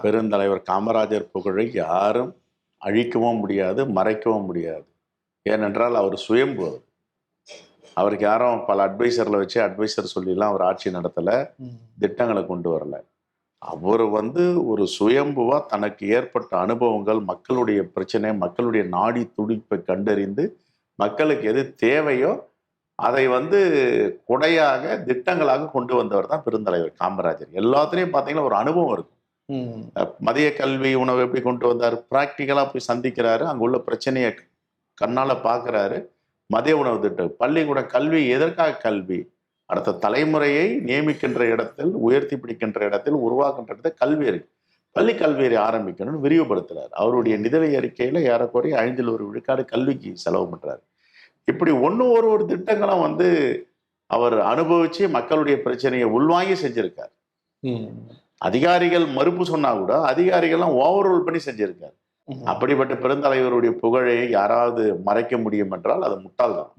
பெருந்தலைவர் காமராஜர் புகழை யாரும் அழிக்கவும் முடியாது, மறைக்கவும் முடியாது. ஏனென்றால் அவர் சுயம்பு. அவருக்கு யாரும் பல அட்வைசர்களை வச்சு அட்வைசர் சொல்லிலாம் அவர் ஆட்சி நடத்தலை, திட்டங்களை கொண்டு வரல. அவர் ஒரு சுயம்புவா தனக்கு ஏற்பட்ட அனுபவங்கள், மக்களுடைய பிரச்சனை, மக்களுடைய நாடி துடிப்பை கண்டறிந்து மக்களுக்கு எது தேவையோ அதை கொடையாக திட்டங்களாக கொண்டு வந்தவர் தான் பெருந்தலைவர் காமராஜர். எல்லாத்துலேயும் பார்த்தீங்கன்னா ஒரு அனுபவம் இருக்கும். மதிய கல்வி உணவு எப்படி கொண்டு வந்தார், ப்ராக்டிக்கலாக போய் சந்திக்கிறாரு, அங்கே உள்ள பிரச்சனையை கண்ணால் பார்க்குறாரு. மதிய உணவு திட்டம், பள்ளிக்கூட கல்வி. எதற்காக கல்வி? அடுத்த தலைமுறையை நியமிக்கின்ற இடத்தில், உயர்த்தி பிடிக்கின்ற இடத்தில், உருவாக்குகின்ற இடத்தில் கல்வி இருக்கு. பள்ளி கல்வியை ஆரம்பிக்கணும்னு விரிவுபடுத்துறாரு. அவருடைய நிதிநிலை அறிக்கையில் ஏறக்குறைய 1 விழுக்காடு கல்விக்கு செலவு பண்ணுறாரு. இப்படி ஒரு திட்டங்களும் அவர் அனுபவிச்சு மக்களுடைய பிரச்சனையை உள்வாங்கி செஞ்சிருக்கார். அதிகாரிகள் மறுப்பு சொன்னா கூட அதிகாரிகள்லாம் ஓவர்ரோல் பண்ணி செஞ்சிருக்காரு. அப்படிப்பட்ட பெருந்தலைவருடைய புகழை யாராவது மறைக்க முடியும் என்றால் அது முட்டாள்தான்.